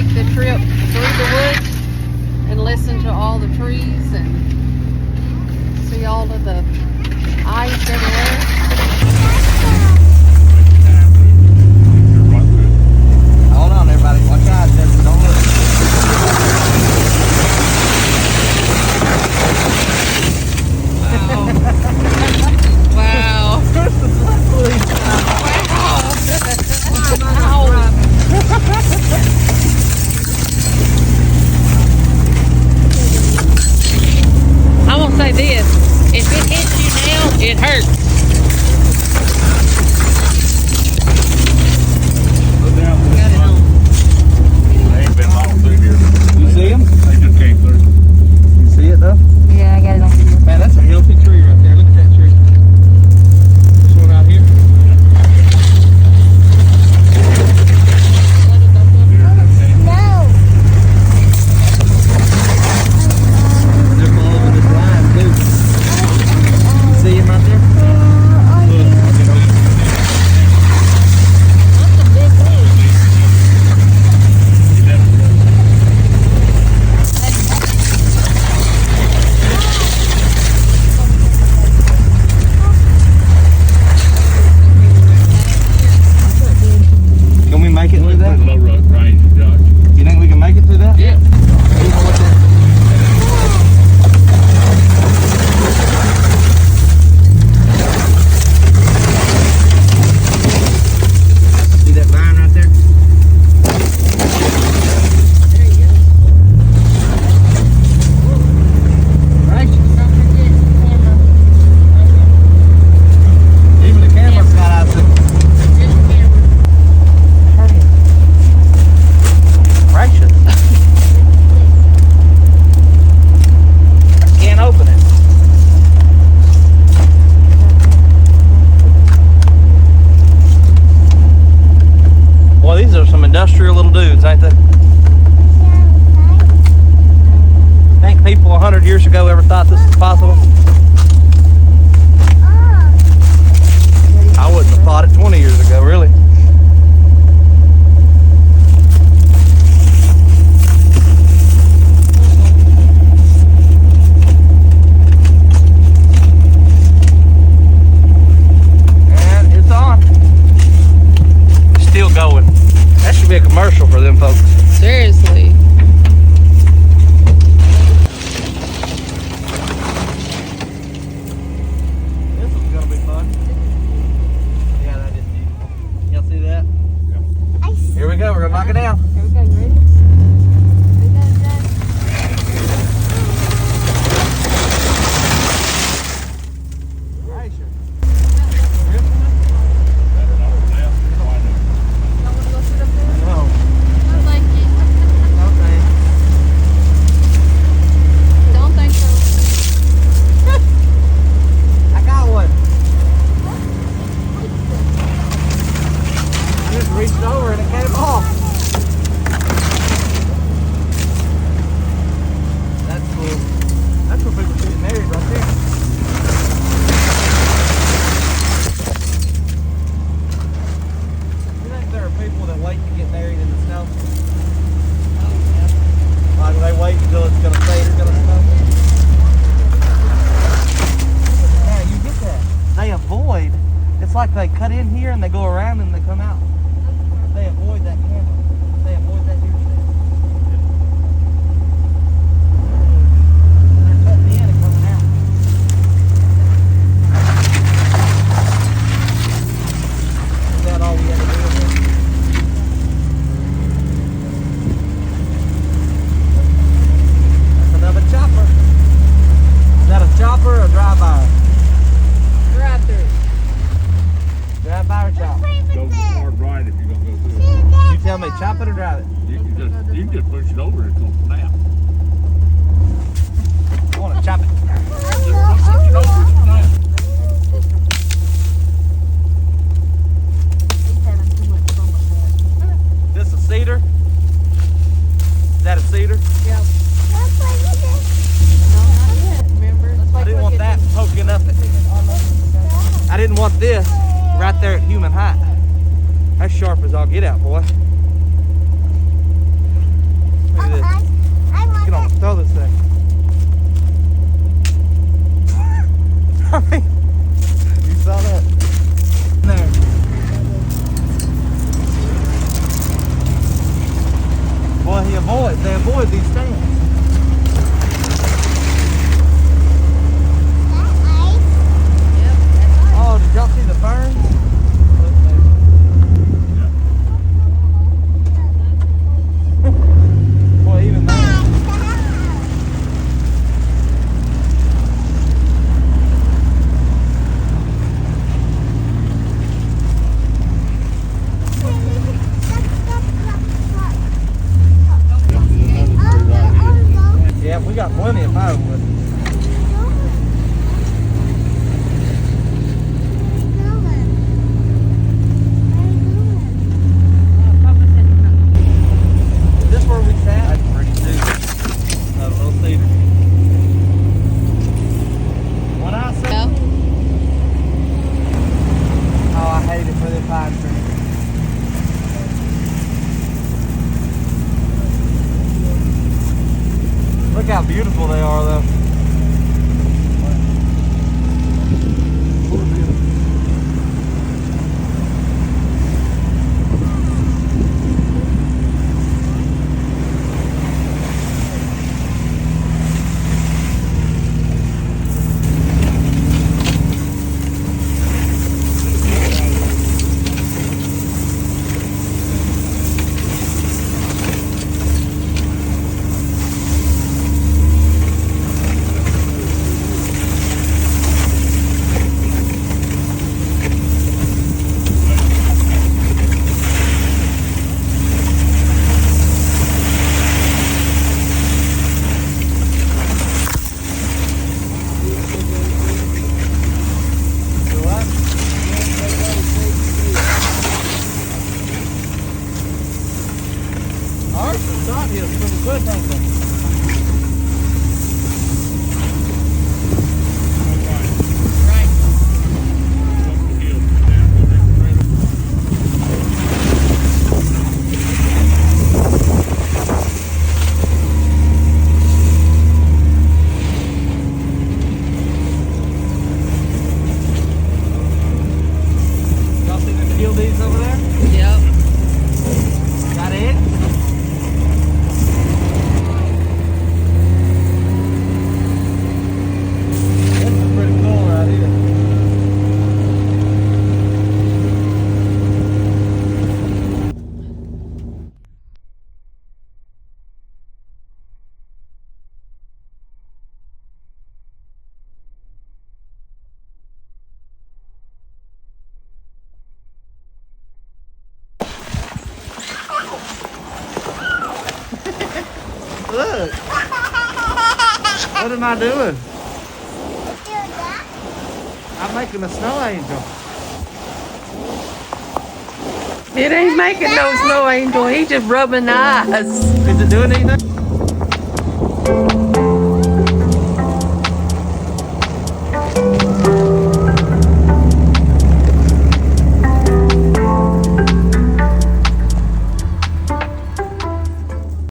take the trip through the woods and listen to all the trees and see all of the ice everywhere. Hold on, everybody. Watch out. Don't look. Wow. I'm gonna say this: if it hits you now, it hurts. Got it on. They ain't been long through here. You see them? They just came through. You see it though? Yeah, I got it on video. Man, that's a healthy tree right there. Look at that tree. This one out here. They're following this line too. You see him right there? Can we make it through that? Low range, Josh. You think we can make it through that? Yeah. See that line right there? There you go. Even the camera's got out there. Gracious. I can't open it. Well, these are some industrial little dudes, ain't they? Think people 100 years ago ever thought this was possible? I wouldn't have thought it 20 years ago, really. And it's on. Still going. That should be a commercial for them folks. Seriously. This one's gonna be fun. Yeah, that is beautiful. Y'all see that? Here we go. We're gonna knock it down. Here we go. You ready? Better not over there. Why not? Y'all want to go sit up there? No. I like it. Okay. Don't think so. I got one. I just reached over and it came off. That's cool. That's where people get married right there. You think there are people that wait to get married in the snow? Like they wait until it's gonna say it's gonna snow? Yeah, you get that. They avoid. It's like they cut in here and they go around and they come out. They avoid that camera. They avoid that deer stand. They're cutting in and coming out. Is that all we had to do with it? That's another chopper. Is that a chopper or a drive-by? Drive through. Drive-by or chop? Go hard right if you're gonna go through it. You tell me, chop it or drive it? You can just push it over and it's gonna snap. I want to chop it. Just push it over and snap. He's having too much fun with that. This a cedar? Is that a cedar? Yeah. No, not yet. Remember? Let's I wait didn't till want it that gets poking up at I didn't want this right there at human height. That's sharp as I'll get out, boy. throw this thing. I mean, you saw that? There. Boy, they avoid these stands. Oh, did y'all see the ferns? Boy, even that. Yeah, we got plenty of firewood. Is this where we sat? That's pretty too. A little cedar. When I say, Yeah. oh, I hate it for the pine tree. Look how beautiful they are, though. Look. What am I doing? I'm making a snow angel. It ain't making no snow angel. He just rubbing eyes. Is it doing anything?